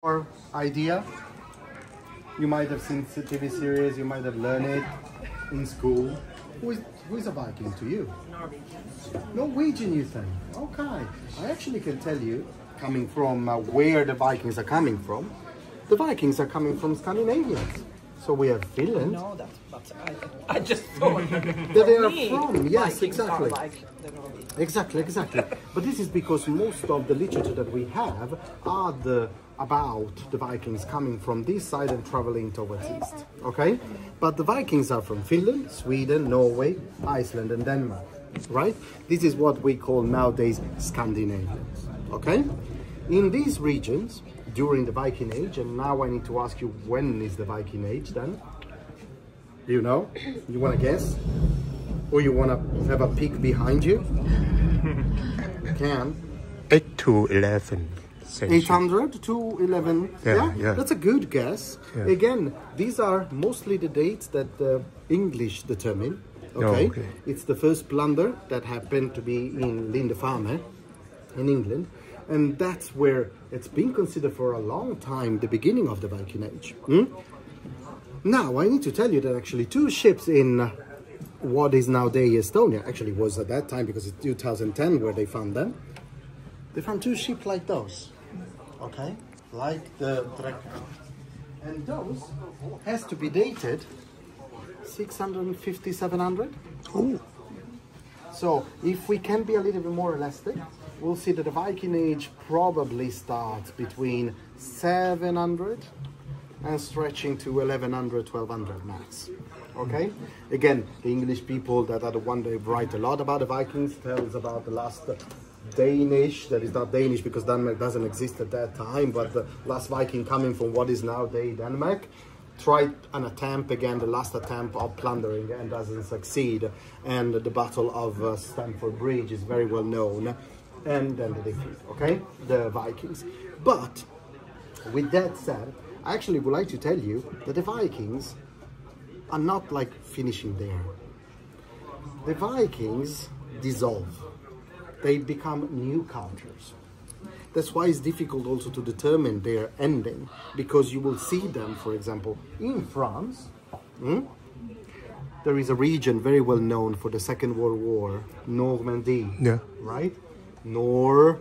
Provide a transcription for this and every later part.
Or idea. You might have seen the TV series, you might have learned it in school. Who is a Viking to you? Norwegian. Norwegian, you think? Okay. I actually can tell you, coming from where the Vikings are coming from, the Vikings are coming from Scandinavians. So we have Finland. No, that's but I just thought that they are from. Yes, Vikings exactly. Are like the Norwegians. Exactly. But this is because most of the literature that we have are about the Vikings coming from this side and traveling towards east. Okay? But the Vikings are from Finland, Sweden, Norway, Iceland and Denmark. Right? This is what we call nowadays Scandinavians. Okay? In these regions, during the Viking Age, and now I need to ask you, when is the Viking Age then? Do you know? You want to guess? Or you want to have a peek behind you? You can. 8 to 11 century. 800 to 11. Yeah, that's a good guess. Yeah. Again, these are mostly the dates that the English determine. Okay? Oh, okay. It's the first plunder that happened to be in Lindefame in England. And that's where it's been considered for a long time the beginning of the Viking Age. Now, I need to tell you that actually two ships in what is nowadays Estonia, actually was at that time because it's 2010 where they found them. They found two ships like those, okay? Like the Drekka. And those has to be dated 650, 700. Ooh. So, if we can be a little bit more elastic, we'll see that the Viking Age probably starts between 700 and stretching to 1100, 1200 max. Okay? Again, the English people that are the one that write a lot about the Vikings tells about the last Danish, that is not Danish because Denmark doesn't exist at that time, but the last Viking coming from what is nowadays Denmark tried an attempt again, the last attempt of plundering and doesn't succeed. And the Battle of Stamford Bridge is very well known. And then the defeat, okay? The Vikings. But with that said, I actually would like to tell you that the Vikings are not like finishing there. The Vikings dissolve. They become new cultures. That's why it's difficult also to determine their ending, because you will see them, for example, in France. There is a region very well known for the Second World War, Normandy, right? Normandy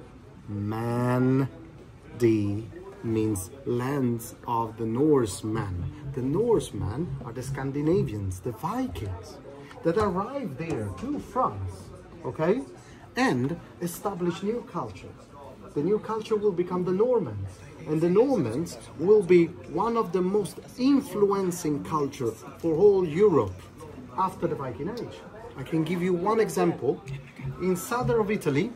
means lands of the Norsemen. The Norsemen are the Scandinavians, the Vikings, that arrived there to France, okay? And establish new cultures. The new culture will become the Normans. And the Normans will be one of the most influencing culture for whole Europe after the Viking Age. I can give you one example. In southern of Italy,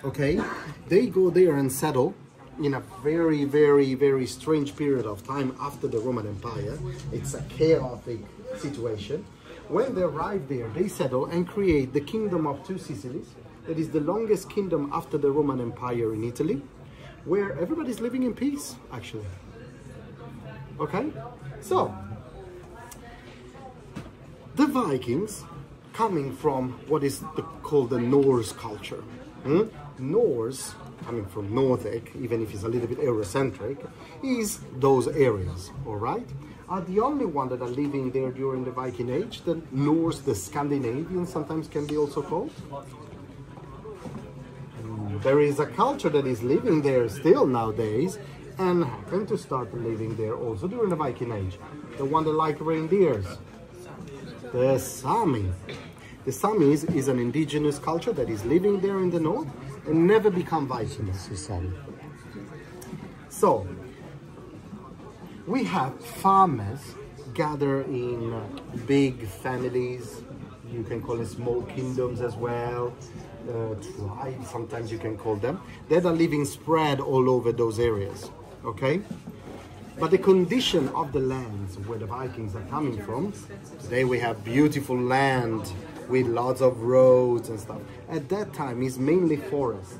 okay, they go there and settle in a very, very, very strange period of time after the Roman Empire. It's a chaotic situation. When they arrive there, they settle and create the Kingdom of Two Sicilies. That is the longest kingdom after the Roman Empire in Italy, where everybody's living in peace, actually. Okay? So, the Vikings, coming from what is called the Norse culture. Norse, coming from Nordic, even if it's a little bit Eurocentric, is those areas, all right? Are the only one that are living there during the Viking Age. The Norse, the Scandinavians sometimes can be also called. There is a culture that is living there still nowadays and happened to start living there also during the Viking Age. The one that like reindeers. The Sami. The Samis is an indigenous culture that is living there in the north and never become Vikings. So, we have farmers gather in big families. You can call it small kingdoms as well. Tribes, sometimes you can call them, that are living spread all over those areas, okay? But the condition of the lands where the Vikings are coming from, today we have beautiful land with lots of roads and stuff. At that time is mainly forest.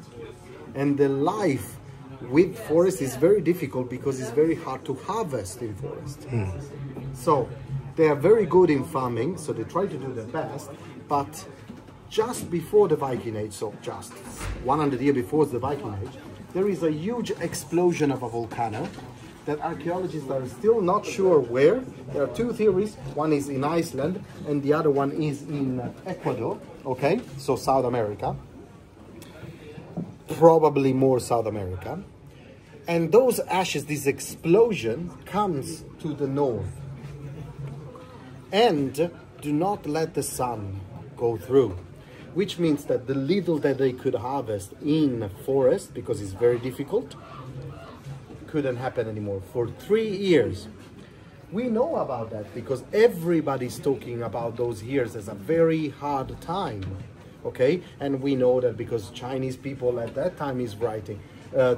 And the life with forest is very difficult because it's very hard to harvest in forest. So they are very good in farming, so they try to do their best, but just before the Viking Age, so just 100 years before the Viking Age, there is a huge explosion of a volcano that archaeologists are still not sure where. There are two theories. One is in Iceland and the other one is in Ecuador, okay? So South America. Probably more South America. And those ashes, this explosion, comes to the north. And do not let the sun go through. Which means that the little that they could harvest in forest, because it's very difficult, couldn't happen anymore for 3 years. We know about that because everybody's talking about those years as a very hard time, okay? And we know that because Chinese people at that time is writing,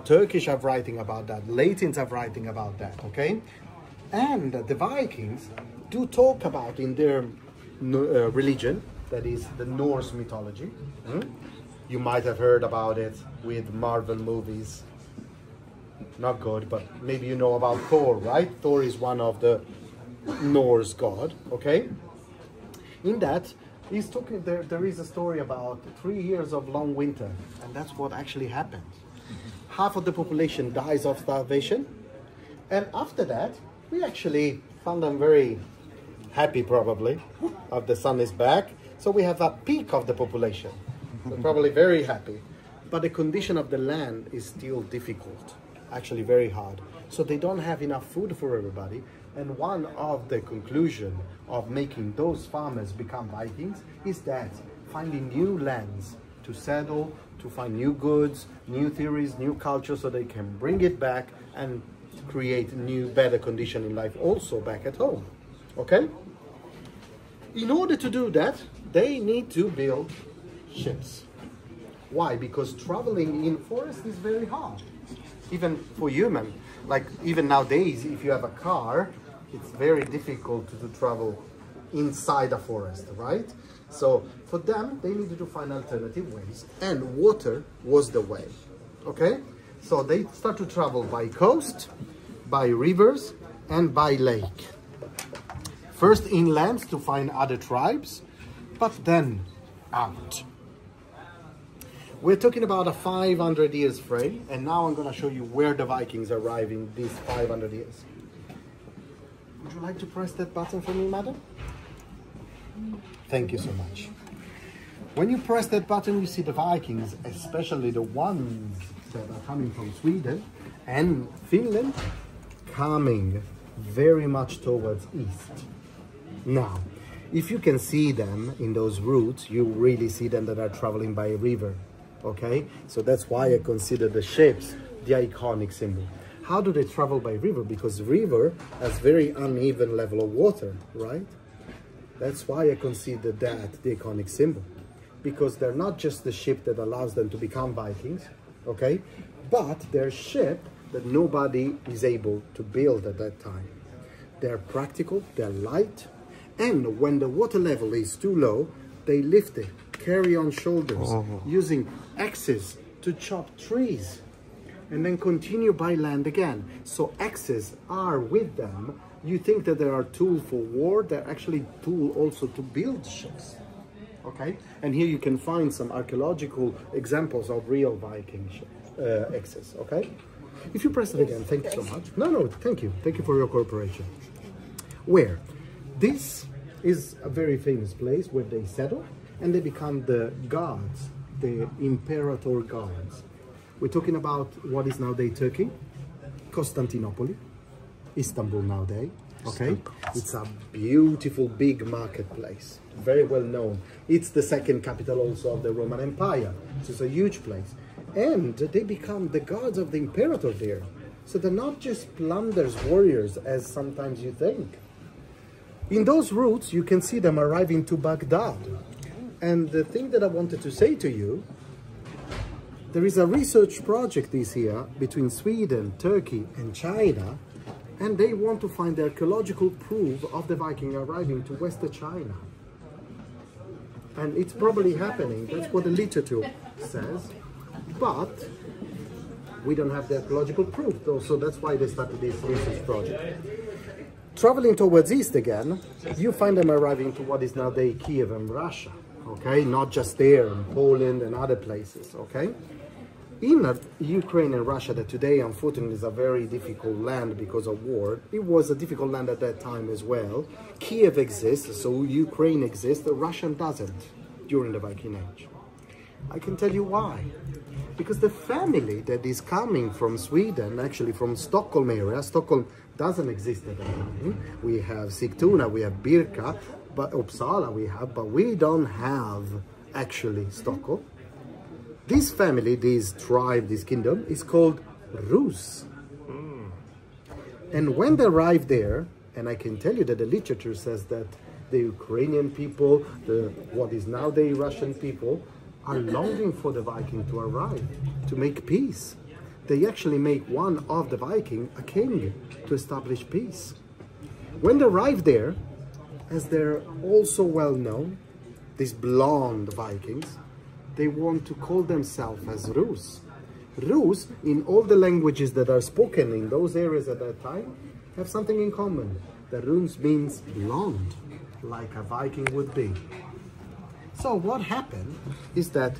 Turkish are writing about that, Latins are writing about that, okay? And the Vikings do talk about in their religion, that is the Norse mythology. You might have heard about it with Marvel movies. Not good, but maybe you know about Thor, right? Thor is one of the Norse god, okay? In that, he's talking, there is a story about 3 years of long winter, and that's what actually happened. Half of the population dies of starvation, and after that, we actually found them very happy, probably, of the sun is back. So we have a peak of the population, so probably very happy. But the condition of the land is still difficult. Actually very hard. So they don't have enough food for everybody. And one of the conclusion of making those farmers become Vikings is that finding new lands to settle, to find new goods, new theories, new culture, so they can bring it back and create new, better condition in life also back at home. Okay? In order to do that, they need to build ships. Why? Because traveling in forest is very hard. Even for human, like even nowadays, if you have a car, it's very difficult to travel inside a forest, right? So for them, they needed to find alternative ways, and water was the way, okay? So they start to travel by coast, by rivers, and by lake. First inland to find other tribes, but then out. We're talking about a 500 years frame, and now I'm going to show you where the Vikings arrive in these 500 years. Would you like to press that button for me, madam? Thank you so much. When you press that button, you see the Vikings, especially the ones that are coming from Sweden and Finland, coming very much towards east. Now, if you can see them in those routes, you really see them that are traveling by a river. Okay, so that's why I consider the ships the iconic symbol. How do they travel by river? Because river has very uneven level of water, right? That's why I consider that the iconic symbol. Because they're not just the ship that allows them to become Vikings, okay? But they're ship that nobody is able to build at that time. They're practical, they're light, and when the water level is too low, they lift it, carry on shoulders, using axes to chop trees, and then continue by land again. So axes are with them. You think that there are tools for war, they're actually tools also to build ships. Okay, and here you can find some archaeological examples of real Viking axes. Okay, if you press it again, thank you so much. No, thank you for your cooperation. Where? This is a very famous place where they settle and they become the gods, the imperator gods. We're talking about what is nowadays Turkey, Constantinople, Istanbul nowadays. Okay, it's a beautiful big marketplace, very well known. It's the second capital also of the Roman Empire, so it's a huge place. And they become the gods of the imperator there. So they're not just plunderers, warriors, as sometimes you think. In those routes, you can see them arriving to Baghdad. And the thing that I wanted to say to you, there is a research project this year between Sweden, Turkey, and China, and they want to find the archaeological proof of the Viking arriving to Western China. And it's probably happening, that's what the literature says, but we don't have the archaeological proof, though, so that's why they started this research project. Traveling towards east again, you find them arriving to what is nowadays Kiev and Russia, okay? Not just there, in Poland and other places, okay? In Ukraine and Russia, that today unfortunately is a very difficult land because of war, it was a difficult land at that time as well. Kiev exists, so Ukraine exists, Russia doesn't during the Viking Age. I can tell you why. Because the family that is coming from Sweden, actually from Stockholm area, Stockholm doesn't exist at the time. We have Sigtuna, we have Birka, but Uppsala we have, but we don't have actually Stockholm. This family, this tribe, this kingdom is called Rus. And when they arrived there, and I can tell you that the literature says that the Ukrainian people, what is now the Russian people, are longing for the Viking to arrive, to make peace. They actually make one of the Viking a king to establish peace. When they arrive there, as they're also well known, these blonde Vikings, they want to call themselves as Rus. Rus, in all the languages that are spoken in those areas at that time, have something in common. The Rus means blonde, like a Viking would be. So what happened is that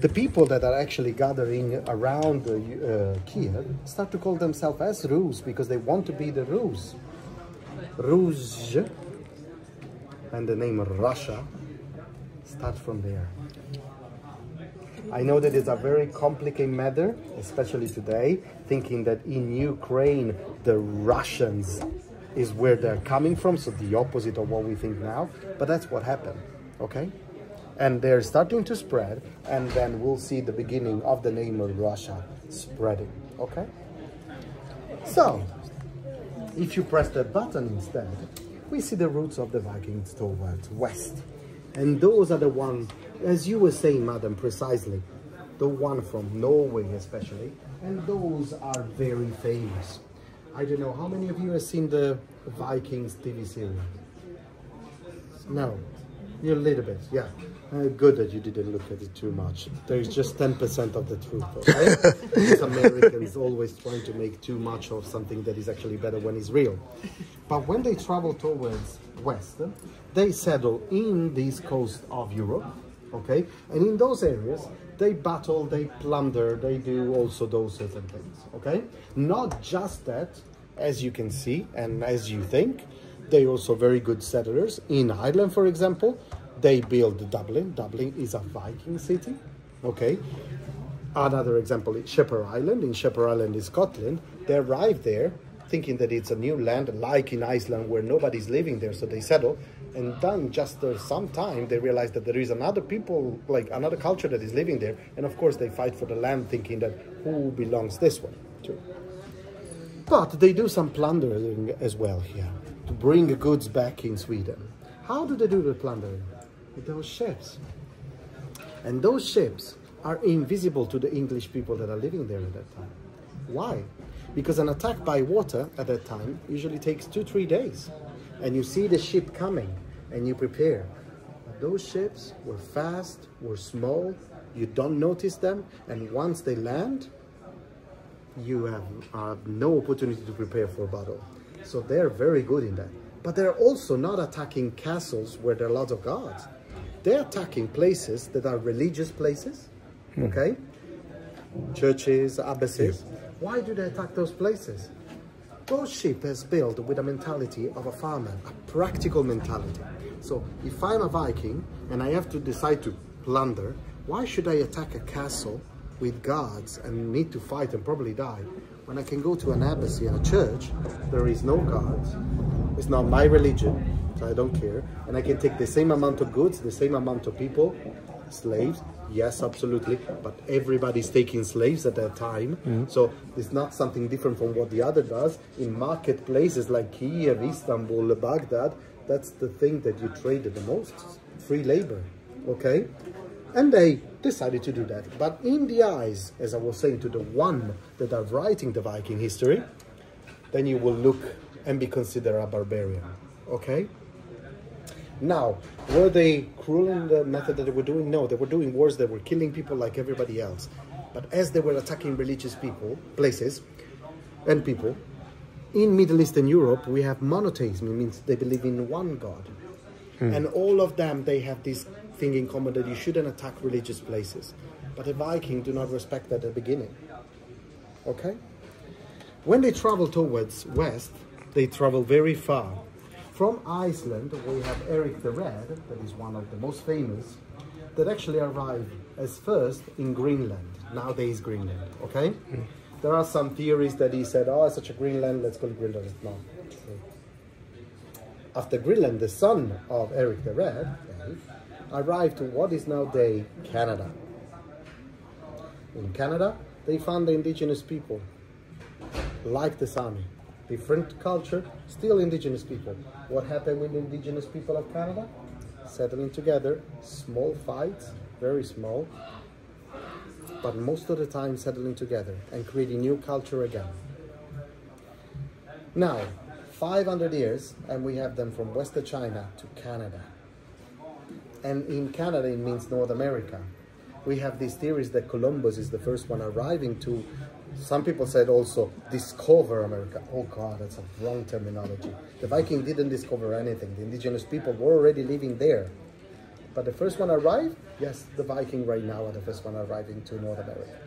the people that are actually gathering around Kiev start to call themselves as Rus because they want to be the Rus. Rus, and the name Russia starts from there. I know that it's a very complicated matter, especially today, thinking that in Ukraine, the Russians is where they're coming from, so the opposite of what we think now, but that's what happened, okay? And they're starting to spread, and then we'll see the beginning of the name of Russia spreading, okay? So, if you press the button instead, we see the roots of the Vikings towards west. And those are the ones, as you were saying, madam, precisely, the one from Norway especially, and those are very famous. I don't know, how many of you have seen the Vikings TV series? No, you're a little bit, yeah. Good that you didn't look at it too much. There's just 10% of the truth, okay? These Americans always trying to make too much of something that is actually better when it's real. But when they travel towards west, they settle in this coast of Europe, okay? And in those areas, they battle, they plunder, they do also those certain things, okay? Not just that, as you can see, and as you think, they're also very good settlers. In Ireland, for example, they build Dublin. Dublin is a Viking city, okay? Another example is Shepherd Island. In Shepherd Island in Scotland, they arrive there thinking that it's a new land, like in Iceland, where nobody's living there, so they settle. And then just some time, they realize that there is another people, like another culture that is living there. And of course, they fight for the land, thinking that who belongs this one to. But they do some plundering as well here, to bring the goods back in Sweden. How do they do the plundering? With those ships. And those ships are invisible to the English people that are living there at that time. Why? Because an attack by water at that time usually takes 2-3 days. And you see the ship coming and you prepare. But those ships were fast, were small, you don't notice them, and once they land, you have no opportunity to prepare for battle. So they're very good in that. But they're also not attacking castles where there are lots of gods. They're attacking places that are religious places, okay? Churches, abbesses. Why do they attack those places? Those ships are built with a mentality of a farmer, a practical mentality. So if I'm a Viking and I have to decide to plunder, why should I attack a castle with gods and need to fight and probably die? When I can go to an abbey, a church, there is no gods. It's not my religion, so I don't care. And I can take the same amount of goods, the same amount of people, slaves, yes, absolutely. But everybody's taking slaves at that time. So it's not something different from what the other does. In marketplaces like Kiev, Istanbul, Baghdad, that's the thing that you traded the most, free labor, okay? And they decided to do that. But in the eyes, as I was saying, to the one that are writing the Viking history, then you will look and be considered a barbarian, okay? Now, were they cruel in the method that they were doing? No, they were doing wars, they were killing people like everybody else. But as they were attacking religious people, places, and people, in Middle Eastern Europe, we have monotheism. It means they believe in one God. And all of them, they have this thing in common that you shouldn't attack religious places. But the Viking do not respect that at the beginning. Okay? When they travel towards west, they travel very far. From Iceland, we have Eric the Red, that is one of the most famous, that actually arrived as first in Greenland, nowadays Greenland, okay? There are some theories that he said, oh, such a Greenland, let's call it Greenland. No, not true. After Greenland, the son of Eric the Red arrived to what is nowadays Canada. In Canada, they found the indigenous people, like the Sami. Different culture, still indigenous people. What happened with the indigenous people of Canada? Settling together, small fights, very small, but most of the time settling together and creating new culture again. Now, 500 years, and we have them from Western China to Canada. And in Canada, it means North America. We have these theories that Columbus is the first one arriving to, some people said also, discover America. Oh God, that's a wrong terminology. The Viking didn't discover anything. The indigenous people were already living there. But the first one arrived? Yes, the Viking right now are the first one arriving to North America.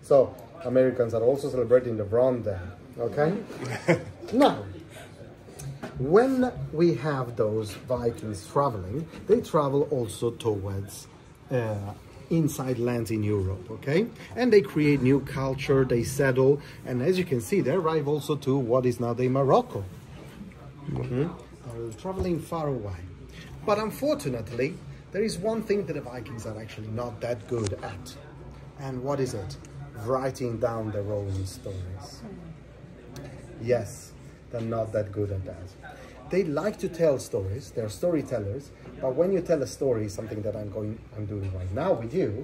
So, Americans are also celebrating the Bronze Day, okay? Now, when we have those Vikings traveling, they travel also towards inside lands in Europe, okay? And they create new culture, they settle, and as you can see, they arrive also to what is now the Morocco. They're traveling far away. But unfortunately, there is one thing that the Vikings are actually not that good at. And what is it? Writing down their own stories. Yes, they're not that good at that. They like to tell stories, they're storytellers, but when you tell a story, something that I'm doing right now with you,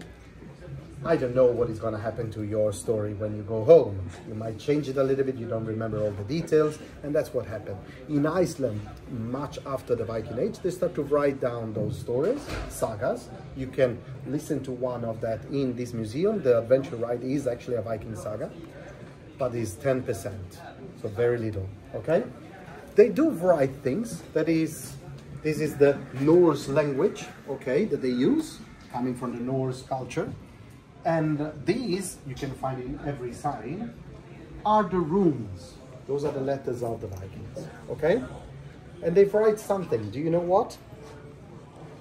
I don't know what is going to happen to your story when you go home. You might change it a little bit, you don't remember all the details, and that's what happened. In Iceland, much after the Viking Age, they start to write down those stories, sagas. You can listen to one of that in this museum. The adventure ride is actually a Viking saga, but it's 10%, so very little, okay? They do write things, this is the Norse language, okay, that they use, coming from the Norse culture. And these, you can find in every sign, are the runes. Those are the letters of the Vikings, okay? And they write something. Do you know what?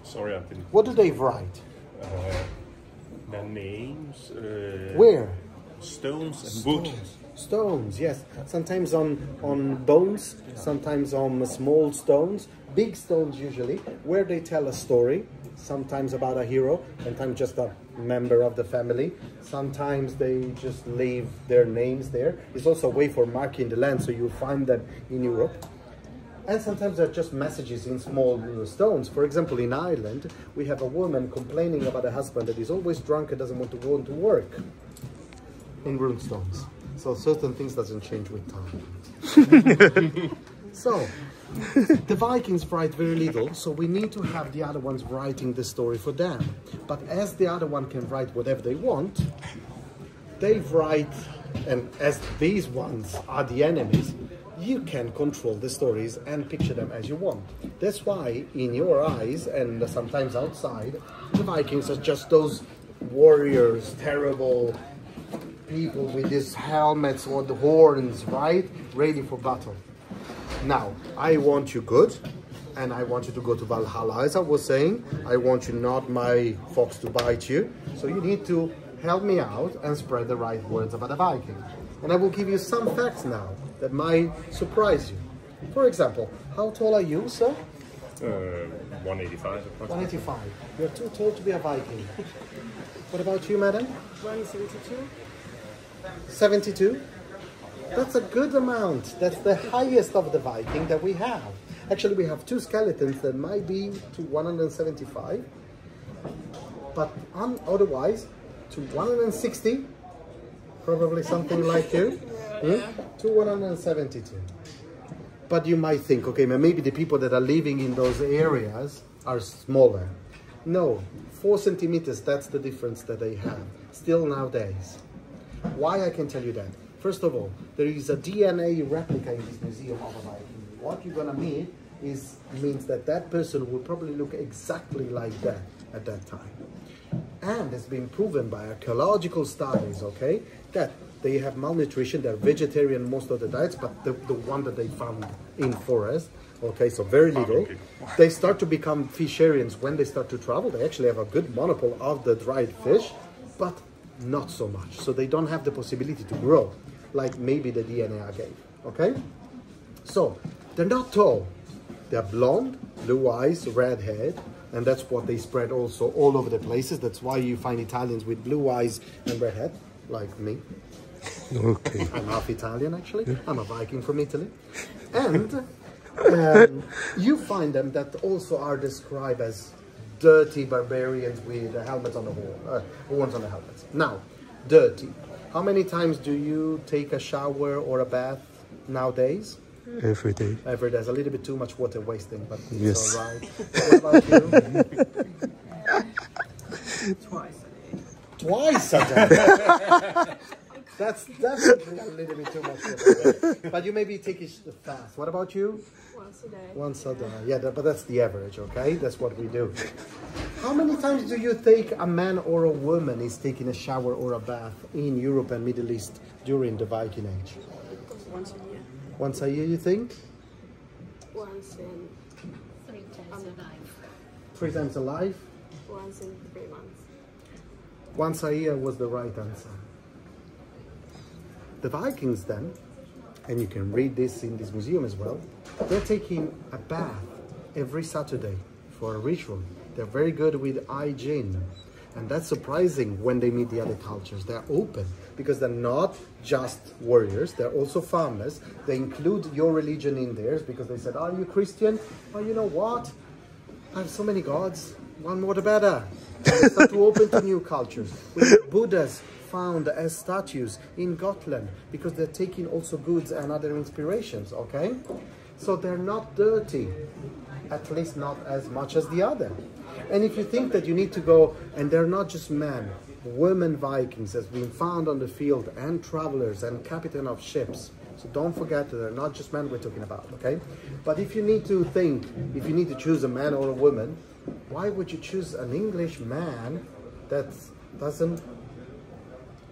Sorry, I didn't. What do they write? Their names. Where? Stones and wood. Stones, yes. Sometimes on bones, sometimes on small stones, big stones usually, where they tell a story, sometimes about a hero, sometimes just a member of the family. Sometimes they just leave their names there. It's also a way for marking the land, so you'll find that in Europe. And sometimes they're just messages in small stones. For example, in Ireland, we have a woman complaining about a husband that is always drunk and doesn't want to go into work. In rune stones. So certain things doesn't change with time. So, the Vikings write very little, so we need to have the other ones writing the story for them. But as the other one can write whatever they want, they write, and as these ones are the enemies, you can control the stories and picture them as you want. That's why in your eyes, and sometimes outside, the Vikings are just those warriors, terrible people with these helmets or the horns, right? Ready for battle. Now, I want you good, and I want you to go to Valhalla. As I was saying, I want you not my fox to bite you. So you need to help me out and spread the right words about the Viking. And I will give you some facts now that might surprise you. For example, how tall are you, sir? 185. 185. You're too tall to be a Viking. What about you, madam? 172. 72? That's a good amount. That's the highest of the Viking that we have. Actually, we have two skeletons that might be to 175, but otherwise to 160, probably something like you, to 172. But you might think, okay, maybe the people that are living in those areas are smaller. No, 4 centimeters, that's the difference that they have, still nowadays. Why I can tell you that? First of all, there is a DNA replica in this museum of a Viking. What you're gonna meet means that that person will probably look exactly like that at that time. And it's been proven by archaeological studies, okay, that they have malnutrition. They're vegetarian most of the diets, but the one that they found in forest, okay, so very little. They start to become fisharians when they start to travel. They actually have a good monopoly of the dried fish, but not so much. So they don't have the possibility to grow like maybe the DNA gave, okay? So they're not tall. They're blonde, blue eyes, red head, and that's what they spread also all over the places. That's why you find Italians with blue eyes and red head, like me. Okay. I'm half Italian, actually. I'm a Viking from Italy. And you find them that also are described as dirty barbarians with helmets on the horns on the helmets. Now, dirty. How many times do you take a shower or a bath nowadays? Every day. Every day. There's a little bit too much water wasting, but it's Yes. all right. What about you? Twice a day. Twice a day. That's definitely a little bit too much water. But you maybe take it fast. What about you? Once a day. Once a day. Yeah, but that's the average, okay? That's what we do. How many times do you think a man or a woman is taking a shower or a bath in Europe and Middle East during the Viking Age? Once a year. Once a year, you think? Once in 3 times a life. 3 times a life? once in 3 months. Once a year was the right answer. The Vikings then, and you can read this in this museum as well, they're taking a bath every Saturday for a ritual. They're very good with hygiene. And that's surprising when they meet the other cultures. They're open because they're not just warriors. They're also farmers. They include your religion in theirs because they said, are you Christian? Oh, you know what? I have so many gods. One more the better. And they start to open to new cultures. With Buddhas found as statues in Gotland because they're taking also goods and other inspirations, okay? So they're not dirty, at least not as much as the other. And if you think that you need to go, and they're not just men, women Vikings has been found on the field, and travelers and captain of ships. So don't forget that they're not just men we're talking about, okay? But if you need to think, if you need to choose a man or a woman, why would you choose an English man that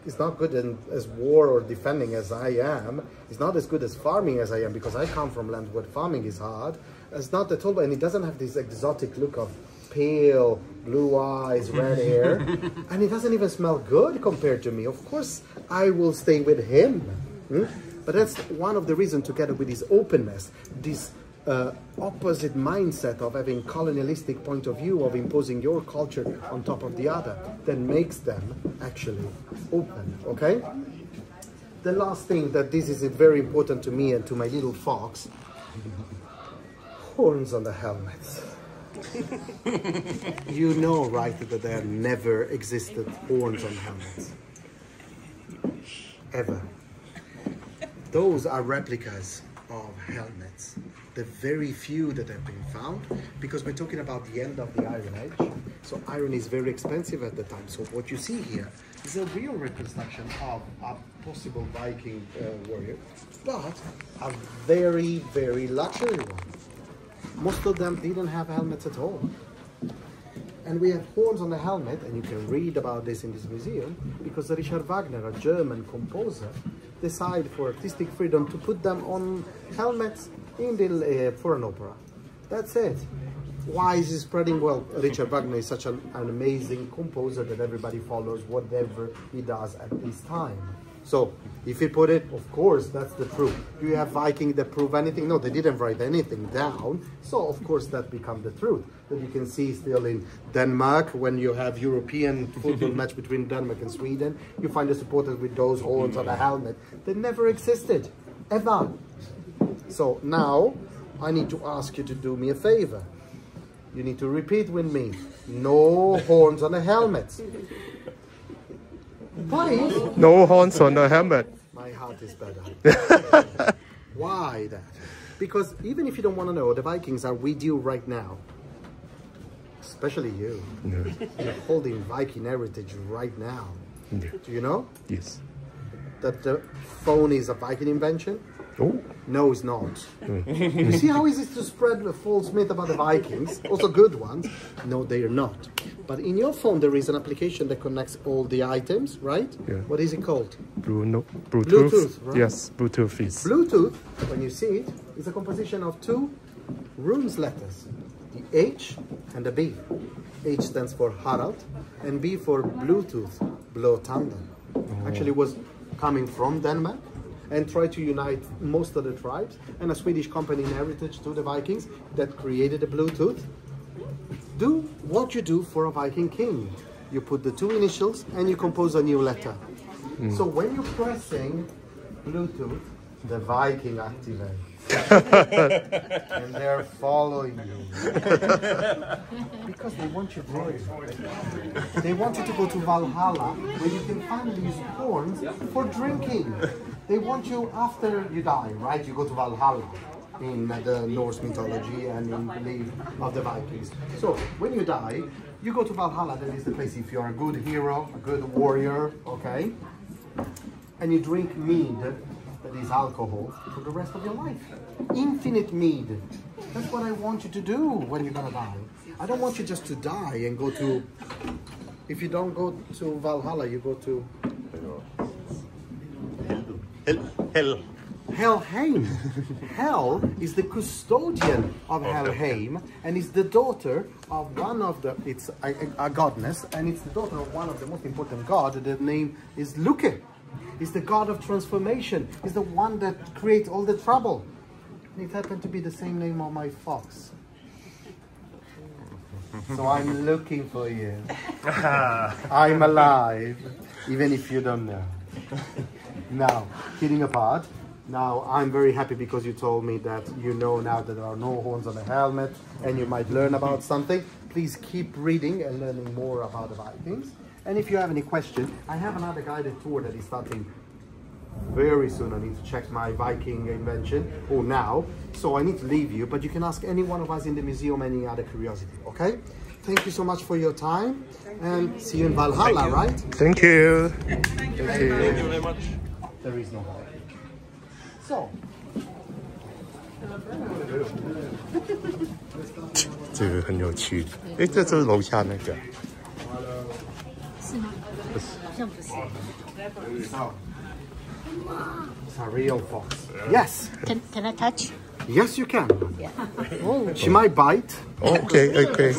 is not good as war or defending as I am? He's not as good as farming as I am because I come from land where farming is hard. It's not at all, and he doesn't have this exotic look of pale, blue eyes, red hair, and he doesn't even smell good compared to me. Of course, I will stay with him. But that's one of the reasons, together with this openness, this opposite mindset of having colonialistic point of view, of imposing your culture on top of the other, that makes them actually open, okay? The last thing that this is very important to me and to my little fox, horns on the helmets. You know, right, that there never existed horns on helmets. Ever. Those are replicas of helmets. The very few that have been found, because we're talking about the end of the Iron Age. So iron is very expensive at the time. So what you see here is a real reconstruction of a possible Viking warrior, but a very, very luxury one. Most of them didn't have helmets at all. And we have horns on the helmet, and you can read about this in this museum, because Richard Wagner, a German composer, decided for artistic freedom to put them on helmets in the, for an opera. That's it. Why is it spreading? Well, Richard Wagner is such an amazing composer that everybody follows whatever he does at this time. So, if he put it, of course, that's the truth. Do you have Vikings that prove anything? No, they didn't write anything down. So, of course, that becomes the truth. That you can see still in Denmark, when you have European football match between Denmark and Sweden, you find the supporters with those horns on a helmet. They never existed, ever. So, now, I need to ask you to do me a favor. You need to repeat with me. No horns on the helmets. Why? No horns on the helmet. My heart is better. Why that? Because even if you don't want to know, the Vikings are with you right now. Especially you. Yeah. You're holding Viking heritage right now. Yeah. Do you know Yes. that the phone is a Viking invention? Oh. No, it's not. You see how easy it is to spread a false myth about the Vikings? Also good ones. No, they are not. But in your phone, there is an application that connects all the items, right? Yeah. What is it called? Bluetooth. Bluetooth, right? Yes, Bluetooth is. Bluetooth, when you see it, is a composition of two runes letters, the H and the B. H stands for Harald, and B for Bluetooth, blow thunder. Actually, it was coming from Denmark and tried to unite most of the tribes, and a Swedish company in heritage to the Vikings that created the Bluetooth. Do what you do for a Viking king. You put the two initials and you compose a new letter. So when you're pressing Bluetooth, the Viking activates. And they're following you. Because they want you to. They want you to go to Valhalla, where you can finally use horns for drinking. They want you after you die, right? You go to Valhalla in the Norse mythology and in belief of the Vikings. So when you die, you go to Valhalla. That is the place if you're a good hero, a good warrior, okay? And you drink mead, that is alcohol, for the rest of your life. Infinite mead. That's what I want you to do when you're gonna die. I don't want you just to die and go to, if you don't go to Valhalla, you go to Hell. Helheim. Hel is the custodian of Helheim and is the daughter of one of the, it's a goddess, and it's the daughter of one of the most important gods. The name is Luke. It's the god of transformation. It's the one that creates all the trouble. It happened to be the same name on my fox. So I'm looking for you. I'm alive, even if you don't know. Now, kidding apart, now I'm very happy because you told me that you know now that there are no horns on the helmet and you might learn about something. Please keep reading and learning more about the Vikings. And if you have any questions, I have another guided tour that is starting very soon. I need to check my Viking invention, or now. So I need to leave you, but you can ask any one of us in the museum any other curiosity, okay? Thank you so much for your time, and see you in Valhalla, right? Thank you. Thank you very much. There is no way. So, 这个很有趣。哎，这是楼下那个。是吗？好像不是。 it's a real fox. Yes, Can I touch? yes you can. Yeah. Oh. She might bite. Okay, okay.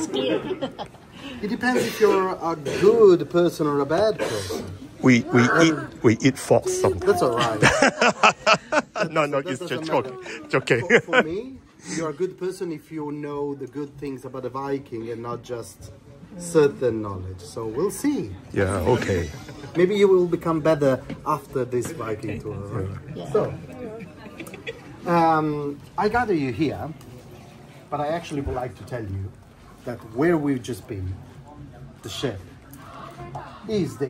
It depends if you're a good person or a bad person. We eat fox sometimes. That's all right. No, That it's doesn't just matter. joking. For me, you're a good person if you know the good things about the Viking and not just certain knowledge. So we'll see. Yeah, okay. Maybe you will become better after this Viking tour. Right? Yeah. So, I gather you here, but I actually would like to tell you that where we've just been, the ship, is the